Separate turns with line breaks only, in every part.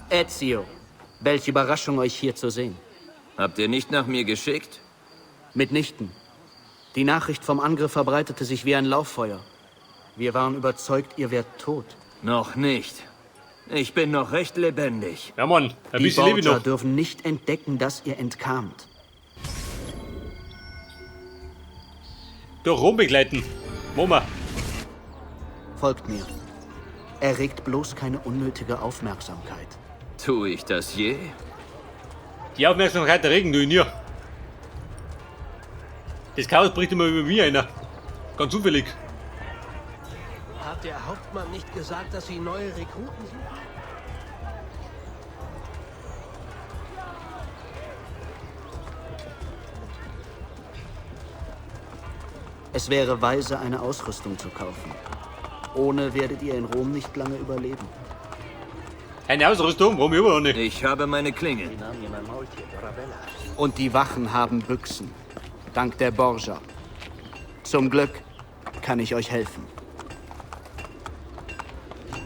Ezio, welche Überraschung, euch hier zu sehen.
Habt ihr nicht nach mir geschickt?
Mitnichten. Die Nachricht vom Angriff verbreitete sich wie ein Lauffeuer. Wir waren überzeugt, ihr wärt tot.
Noch nicht. Ich bin noch recht lebendig.
Ja, Mann, ein
Die
bisschen lebe ich
Borgia
noch.
dürfen nicht entdecken, dass ihr entkamt.
Durch Rom begleiten. Mama.
Folgt mir. Erregt bloß keine unnötige Aufmerksamkeit.
Tue ich das je?
Die Aufmerksamkeit erregen du in ihr. Das Chaos bricht immer über mich einer. Ganz zufällig.
Hat der Hauptmann nicht gesagt, dass Sie neue Rekruten suchen?
Es wäre weise, eine Ausrüstung zu kaufen. Ohne werdet ihr in Rom nicht lange überleben.
Eine Ausrüstung? Warum immer noch nicht?
Ich habe meine Klinge.
Und die Wachen haben Büchsen. Dank der Borgia. Zum Glück kann ich euch helfen.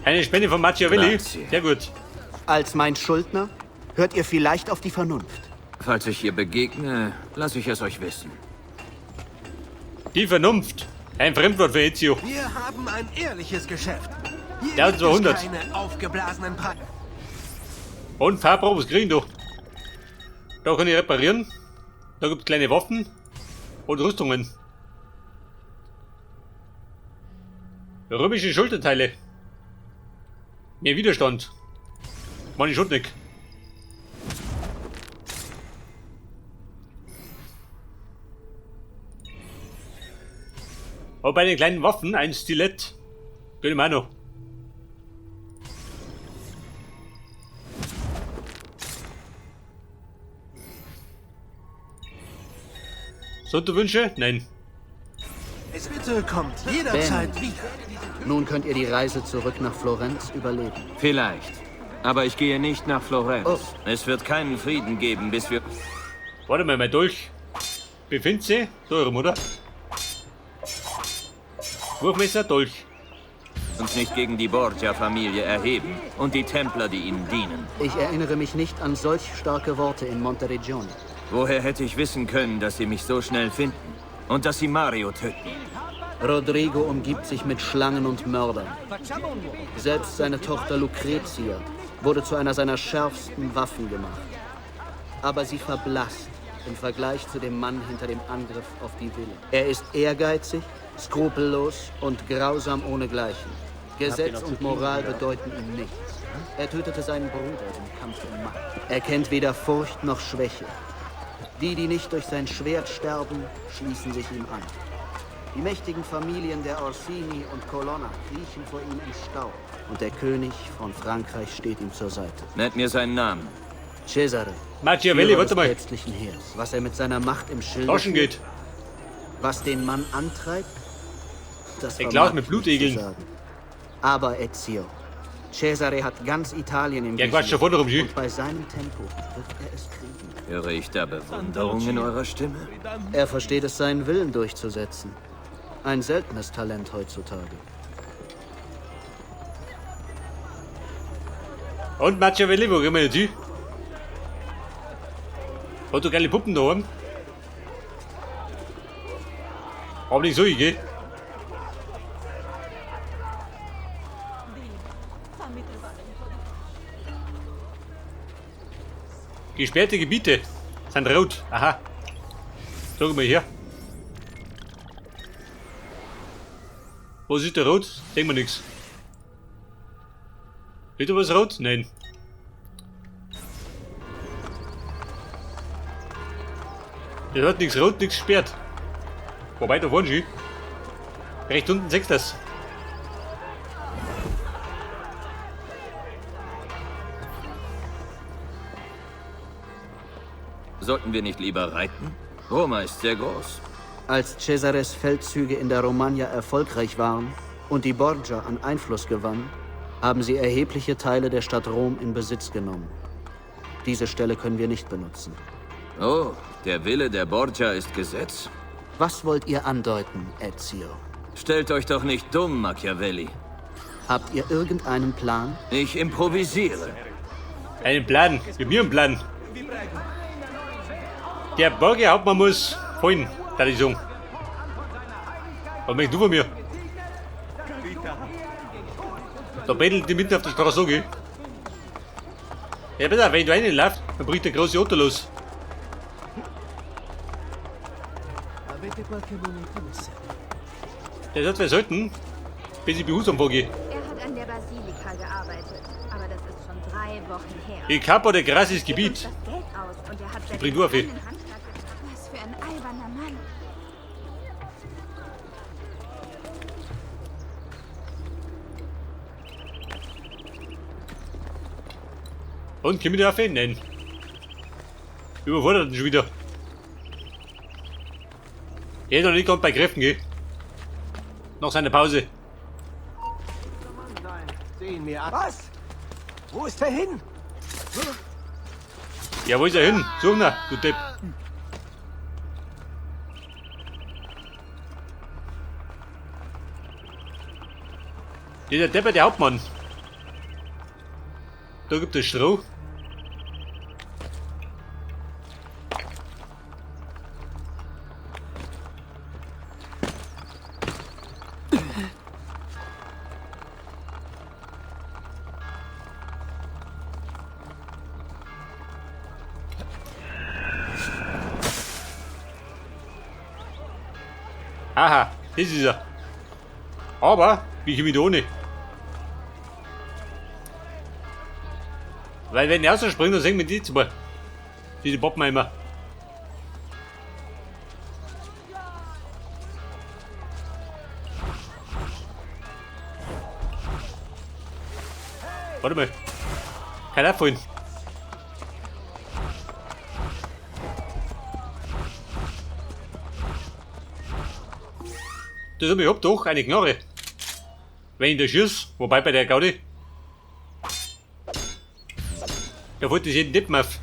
Eine Spende von Machiavelli?
Grazie.
Sehr gut.
Als mein Schuldner hört ihr vielleicht auf die Vernunft.
Falls ich ihr begegne, lasse ich es euch wissen.
Die Vernunft. Ein Fremdwort für Ezio.
Wir haben ein ehrliches Geschäft. Hier
Ja,
gibt
200.
es keine aufgeblasenen Preise.
Und Fahrprobe, was kriegen du? Da kann ich reparieren. Da gibt es kleine Waffen und Rüstungen. Römische Schulterteile. Mehr Widerstand. Meine Schutnik. Aber bei den kleinen Waffen ein Stilett. Gönn mir auch noch. Sonderwünsche? Nein.
Es bitte kommt jederzeit wieder.
Nun könnt ihr die Reise zurück nach Florenz überleben.
Vielleicht. Aber ich gehe nicht nach Florenz.
Oh.
Es wird keinen Frieden geben, bis wir...
Warte mal, mein Dolch. Befindet sie? Da oben, oder? Wurfmesser, Dolch.
uns nicht gegen die Borgia-Familie erheben und die Templer, die ihnen dienen.
Ich erinnere mich nicht an solch starke Worte in Monteregione.
Woher hätte ich wissen können, dass sie mich so schnell finden? Und dass sie Mario töten?
Rodrigo umgibt sich mit Schlangen und Mördern. Selbst seine Tochter Lucrezia wurde zu einer seiner schärfsten Waffen gemacht. Aber sie verblasst im Vergleich zu dem Mann hinter dem Angriff auf die Villa. Er ist ehrgeizig, skrupellos und grausam ohnegleichen. Gesetz und Moral bedeuten ihm nichts. Er tötete seinen Bruder im Kampf um Macht. Er kennt weder Furcht noch Schwäche. Die, die nicht durch sein Schwert sterben, schließen sich ihm an. Die mächtigen Familien der Orsini und Colonna kriechen vor ihm im Staub. Und der König von Frankreich steht ihm zur Seite.
Nennt mir seinen Namen.
Cesare,
Machiavelli,
Führer
warte
des
mal.
päpstlichen Heers. Was er mit seiner Macht im Schilde
Taschen
führt,
geht.
was den Mann antreibt, das
Ein
vermag
Glas mit
ich
Blutegeln.
nicht zu sagen. Aber Ezio, Cesare hat ganz Italien im
Ja, Quatsch, da vorne rum, Gilles.
und bei seinem Tempo wird er es kriegen.
Höre ich da Bewunderung in eurer Stimme?
Er versteht es, seinen Willen durchzusetzen. Ein seltenes Talent heutzutage.
Und Machiavelli, wo gehen wir jetzt hin? Hat du geile Puppen da oben? Aber nicht so, ich geh. Gesperrte Gebiete sind rot. Aha. Schau mal her. Was ist da rot? Sehen wir nichts. Ist da was rot? Nein. Der hat nichts rot, nichts gesperrt. Wobei, da vorne schon. Recht unten sechst das.
Sollten wir nicht lieber reiten? Roma ist sehr groß.
Als Cesares Feldzüge in der Romagna erfolgreich waren und die Borgia an Einfluss gewann, haben sie erhebliche Teile der Stadt Rom in Besitz genommen. Diese Stelle können wir nicht benutzen.
Oh, der Wille der Borgia ist Gesetz?
Was wollt ihr andeuten, Ezio?
Stellt euch doch nicht dumm, Machiavelli.
Habt ihr irgendeinen Plan?
Ich improvisiere.
Einen Plan. Mit mir einen Plan. Der Borgia-Hauptmann muss fallen, kann ich sagen. Was möchtest du von mir? Da bettelt die mitten auf der Straße, gell? Ja, bitte, wenn du reinläufst, dann bricht der große Auto los. Der hat versollten, bis ich behutsam vorgehe.
Er hat an der Basilika gearbeitet, aber das ist schon 3 Wochen her.
Ich kaper der krasses
Er
Gebiet.
gibt das Geld aus und er hat seit
Bring du auf ihn.
keinen Handschlag getan. Was für ein alberner Mann.
Und komm wieder auf ihn? Nein. Überfordert ihn schon wieder. Er ist noch nicht ganz bei Kräften, gell? Nach seiner Pause.
Sehen wir an. Was? Wo ist er hin?
Ja, wo ist er hin? Such ihn, du Depp. Dieser Depp, der Hauptmann. Da gibt es Stroh. Aha, das ist er. Aber, wie komme ich da ohne? Weil wenn er so springt, dann sehen wir die zwei. Diese Poppenheimer. Warte mal. Kann er fallen? Das ich hab doch eine Knarre. Wenn ich da schieß, wobei bei der Gaudi. Da fällt das jeden Deppen auf.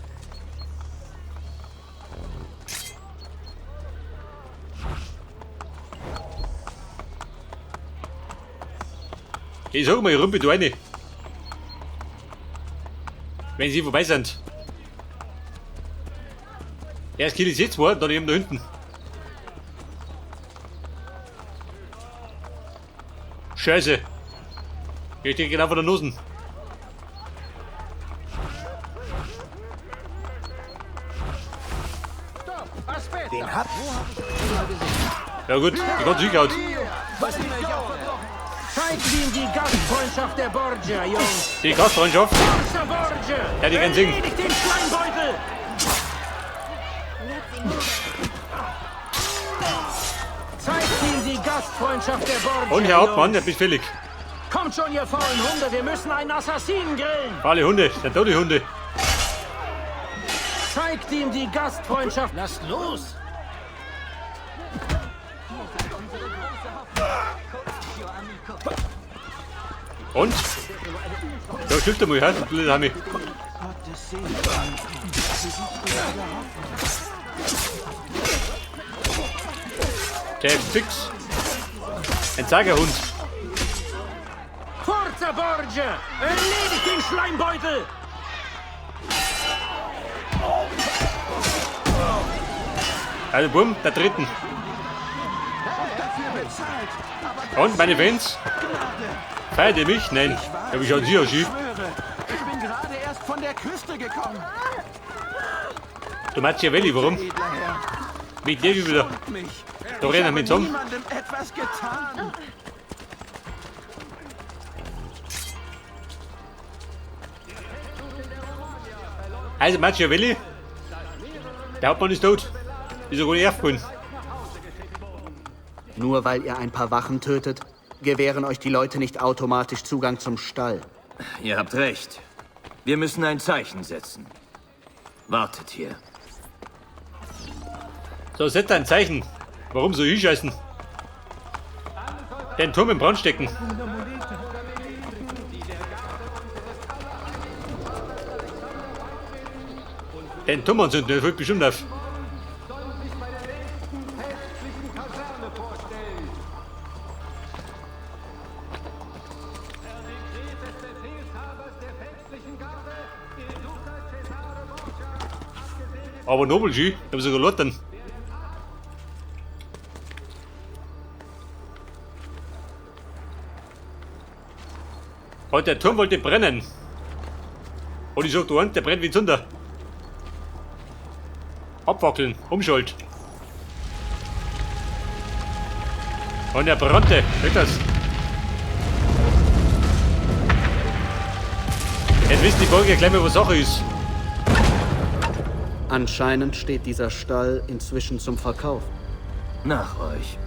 Ich sag mal, ich rümpel da rein. Wenn sie vorbei sind. Erst kill ich jetzt zwei, dann eben da hinten. Scheiße. Ich stehe genau vor der Nase.
Den hab
Ja gut, ich kann sicher out.
Zeigt ihm die Gastfreundschaft der Borgia, Jungs.
Die Gastfreundschaft,
Forza Borgia!
ja, die kann singen.
Erledigt den Schleimbeutel! Zeigt ihm die Gastfreundschaft der Borgia,
Und Herr Hauptmann, der
Jungs.
bist fällig.
Kommt schon, ihr faulen Hunde, wir müssen einen Assassinen grillen!
Alle Hunde, sind da die Hunde.
Zeigt ihm die Gastfreundschaft! Lasst los!
Und? Ja, stimmt mal, ja, blöd haben wir. Der Fix. Ein Zagerhund.
Forza Borgia! Erledigt den Schleimbeutel!
Also bumm, der dritten. Und meine Fans? Feiert ihr mich? Nein. Ja, wie schauen Sie aus, Schief?
Ich bin gerade erst von der Küste gekommen.
Du Machiavelli, warum?
Edler Herr,
Mit dir wieder.
mich.
Da rennen wir mit zusammen.
Niemandem etwas getan.
Also Machiavelli? Der Hauptmann ist tot. Ist sogar nicht aufgefallen.
Nur weil ihr ein paar Wachen tötet, gewähren euch die Leute nicht automatisch Zugang zum Stall.
Ihr habt recht. Wir müssen ein Zeichen setzen. Wartet hier.
So, setzt ein Zeichen. Warum so hinscheißen? Den Turm im Brand stecken. Den Turm anzünden, der folgt bestimmt auf. Aber Nobelski, ich habe sogar Lotten. Und der Turm wollte brennen. Und ich sag, du Hand, der brennt wie Zunder. Abwackeln, umschalt. Und er brannte. Weg das. Jetzt wissen die Bürger gleich mal, was Sache ist.
Anscheinend steht dieser Stall inzwischen zum Verkauf.
Nach euch.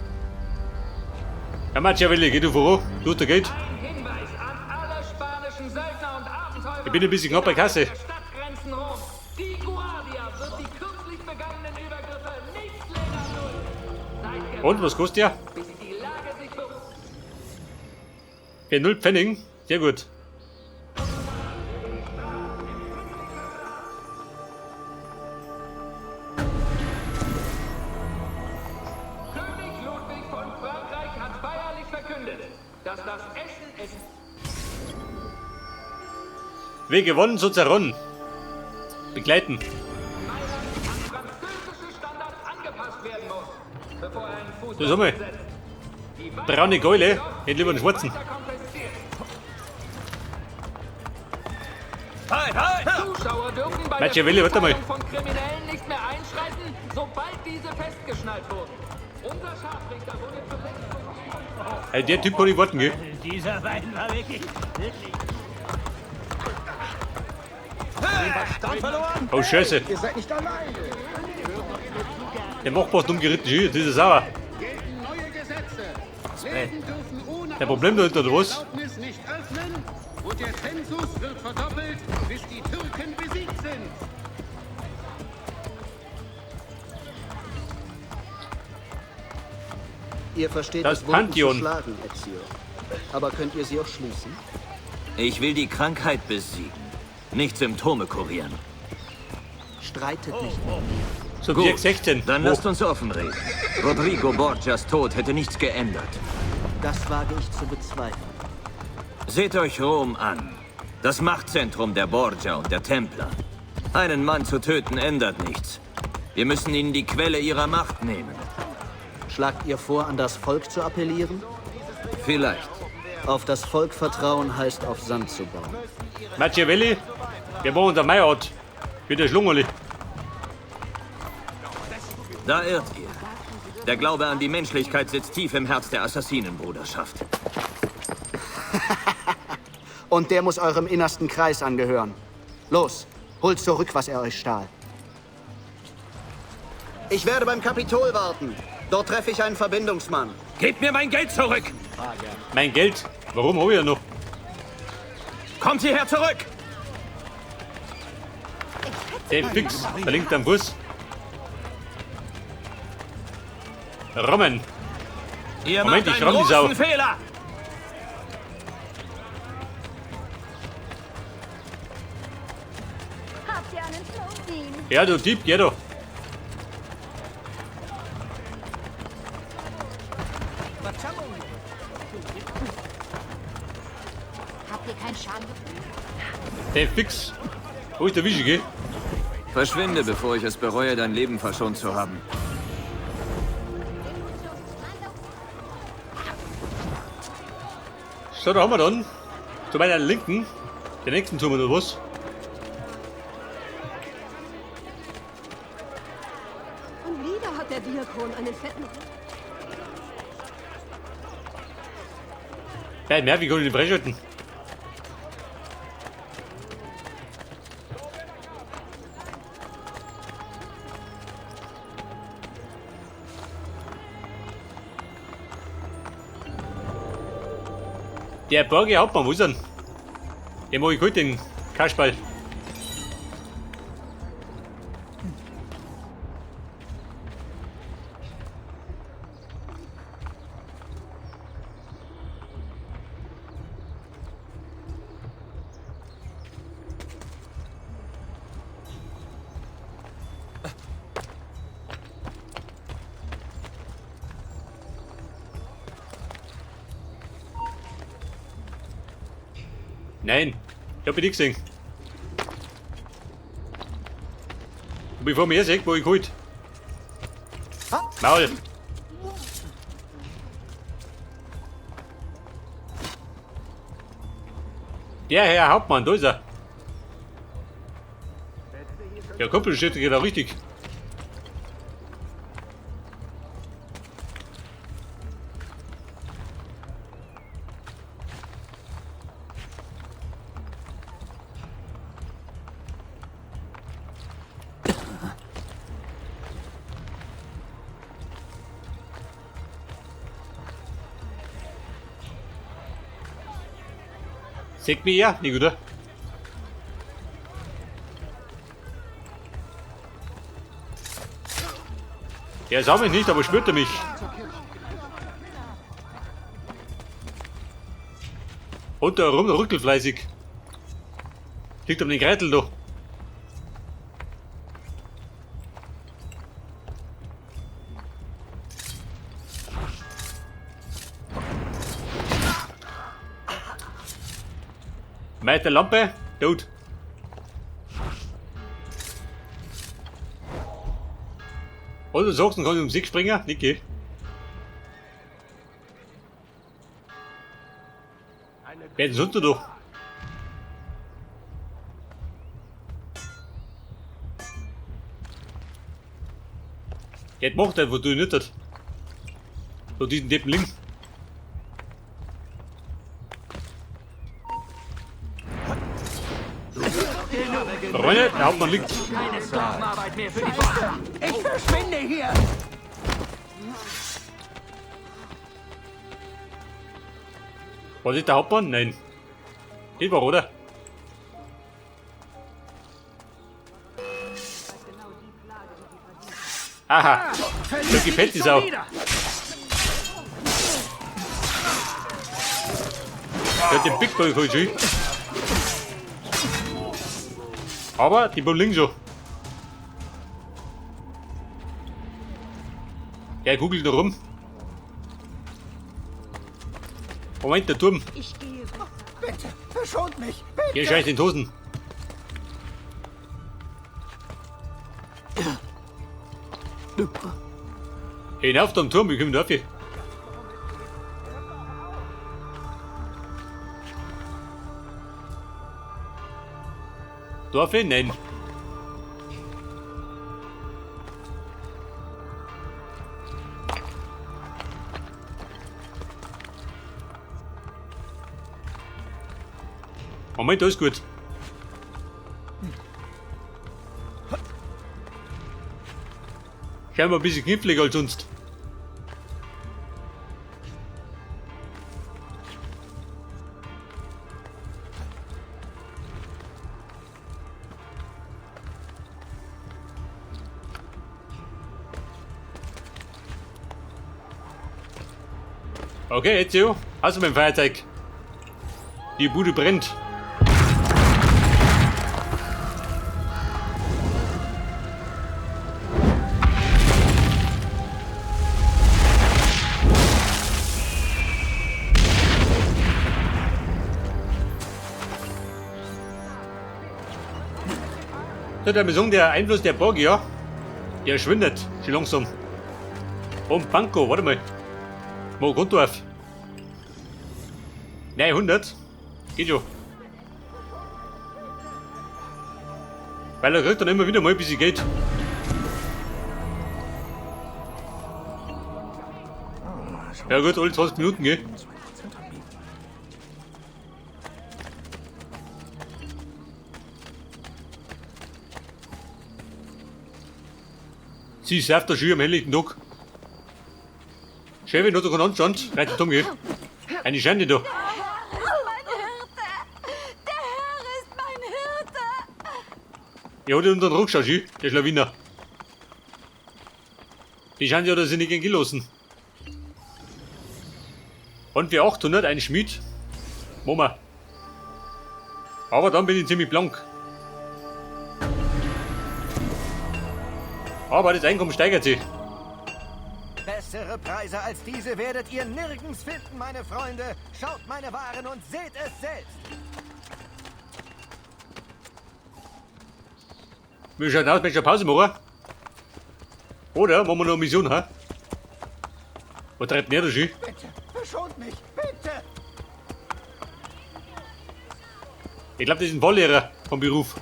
Ja, Machiavelli, geh du voran. Du, da geht.
Hinweis an alle spanischen Söldner und Abenteurer.
Ich bin ein bisschen knapp bei Kasse.
der Stadtgrenzen Roms. Die Guardia wird die kürzlich begangenen Übergriffe nicht länger dulden. Seid
Und, was kostet der?
bis die Lage sich beruhigt.
Für 0 Pfennig. Sehr gut.
König Ludwig von Frankreich hat feierlich verkündet, dass das Essen ist.
Wer gewonnen, so zerronnen. Begleiten.
Mailand an französische Standards angepasst werden muss, bevor er einen Fuß
So, sag mal.
setzt. Die
Braune Keule. Hätte lieber einen schwarzen.
kompensiert.
Halt, halt!
Zuschauer dürfen bei
Machiavelli,
der
warte mal.
Verurteilung von Kriminellen nicht mehr einschreiten, sobald diese festgeschnallt wurden. Unser Scharfrichter wurde zuletzt
Also der Typ kann nicht warten, gell?
Dieser Wein war wirklich.
Oh, Scheiße.
Ihr seid nicht alleine.
Der macht was dumm geritten. Schön, das ist sauer.
Gelten neue Gesetze. Läden dürfen ohne
Der Problem dahinter, oder was?
Erlaubnis nicht öffnen. Und der Zensus wird verdoppelt, bis die Türken besiegt sind.
Ihr versteht
Das
es Wunden zu
Pantheon.
schlagen, Ezio. Aber könnt ihr sie auch schließen?
Ich will die Krankheit besiegen, nicht Symptome kurieren.
Streitet nicht.
So,
Gut,
Dirk 16.
dann lasst uns offen reden. Rodrigo Borgias Tod hätte nichts geändert.
Das wage ich zu bezweifeln.
Seht euch Rom an. Das Machtzentrum der Borgia und der Templer. Einen Mann zu töten ändert nichts. Wir müssen ihnen die Quelle ihrer Macht nehmen.
Schlagt ihr vor, an das Volk zu appellieren?
Vielleicht.
Auf das Volk vertrauen heißt auf Sand zu bauen.
Machiavelli. Wir machen der Meiert. Wie der Schlungerli.
Da irrt ihr. Der Glaube an die Menschlichkeit sitzt tief im Herz der Assassinenbruderschaft.
Und der muss eurem innersten Kreis angehören. Los, holt zurück, was er euch stahl. Ich werde beim Kapitol warten. Dort treffe ich einen Verbindungsmann.
Gebt mir mein Geld zurück!
Mein Geld. Warum habe ich ja noch?
Kommt hierher zurück!
Der Fix. Da links am Bus. Rommen.
Ihr
Moment,
macht
ich
einen
ramm die Sau.
großen Fehler!
Habt ihr einen Floatin?
Ja, du Dieb, geh doch.
Habt ihr kein Schamgefühl?
Der Fix. Wo ist der Wischi, gell?
Verschwinde, bevor ich es bereue, dein Leben verschont zu haben.
So, da haben wir dann. Zu meiner Linken. Den nächsten Turm oder was?
Und wieder hat der Diakon einen fetten...
Ja, mehr, wie kann ich den freischalten? Der Borgia Hauptmann, wo ist er denn? Den mach ich gut, den Kasperl. Nein, ich hab ihn nicht gesehen. Bevor mir sagt, wo ich geholt. Maul. Der Herr Hauptmann, da ist er. Der Kumpel steht da richtig. Seht mich ja, nicht oder? Er sah mich nicht, aber spürte mich. Und da rum rückelfleißig. Liegt um den Greitel da. Mit der Lampe, tot. Und du sagst, dann kann ich um sich springen? Nicht gehen. Wer ist denn sonst noch? Jetzt macht er, wo du nicht hast. So diesen Deppen links. Freunde, der Hauptmann liegt.
Keine Sklavenarbeit mehr für die Wachen.
Ich verschwinde hier!
Was ist der Hauptmann? Nein. Das war, oder? Aha. So gefällt die Sau. Der hat den Big Boy voll schön. Aber die bleiben links so. Der googelt noch rum. Moment, der Turm.
Ich gehe.
Bitte, verschont mich! Bitte!
Hier scheißt in die Hosen. Hinauf zum Turm, wir kommen dafür. Dafür? Nein. Moment, alles gut. Scheinbar ein bisschen knifflig als sonst. Okay, jetzt so. Hast du mein Feuerzeug? Die Bude brennt. Da hat er mir sagen, der Einfluss der Borgia, der schwindet schon langsam. Und Panko, warte mal. Wo Grunddorf? 900? Geht schon. Weil er kriegt dann immer wieder mal ein bisschen Geld. Ja gut, alle 20 Minuten, gell? Sie surft da schon am helllichten Tag. Schön, wenn du da keinen Anstand, reitet um, gell? Eine Schande da.
Mein Hirte! Der Herr ist mein Hirte!
Ja, hat er unter den Ruckschau, schön, der Schlawiner. Die Schande hat er sich nicht gehen gelassen. Und für 800 ein Schmied. Mama. Aber dann bin ich ziemlich blank. Aber das Einkommen steigert sich.
Bessere Preise als diese werdet ihr nirgends finden, meine Freunde. Schaut meine Waren und seht es selbst.
Wie schaut aus, wenn ich eine Pause mache? Oder machen wir noch eine Mission, ha? Was treibt denn der da schon?
Bitte, verschont mich, bitte!
Ich glaube, das ist ein Volllehrer vom Beruf.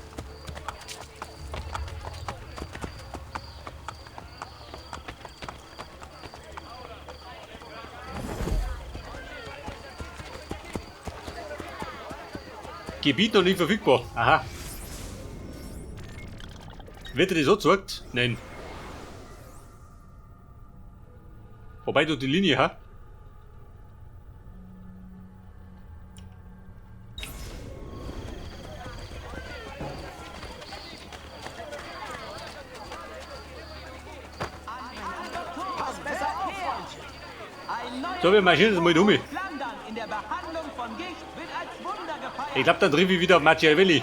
Gebiet noch nicht verfügbar. Aha. Wird er das so gezeigt? Nein. Wobei du die Linie, ha? So, wir marschieren jetzt mal um. Ich glaube, dann treffe ich wieder auf Machiavelli.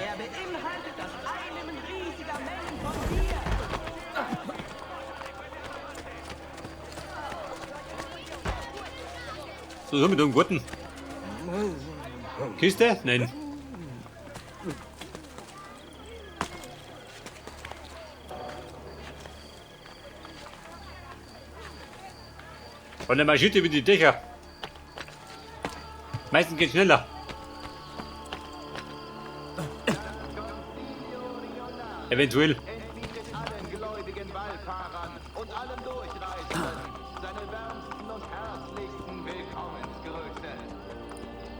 So, mit einem Gurten. Kiste? Nein. Und dann marschiert über die Dächer. Meistens geht schneller. Eventuell.
Entbietet allen gläubigen Wallfahrern und allen Durchreisenden seine wärmsten und herzlichsten Willkommensgrüße.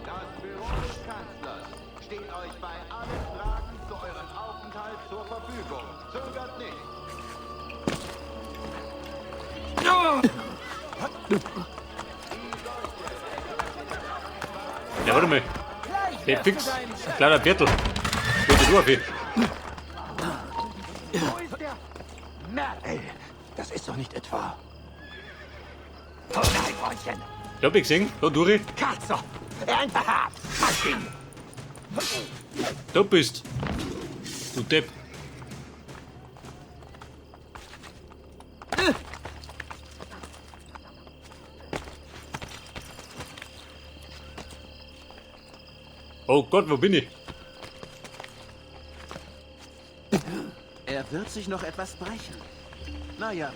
Das Büro des Kanzlers steht euch bei allen Fragen zu eurem Aufenthalt zur Verfügung. Zögert nicht.
Ja, warte mal. Der fix. Kleiner Viertel. Bitte du auf hier.
Merkel, das ist doch nicht etwa... Oh nein, Freundchen!
Ich hab ich gesehen. Da, Duri.
Katzer! Ein Verhab! Maschinen!
Da bist. Du Depp. Oh Gott, wo bin ich?
Er wird sich noch etwas brechen. Naja,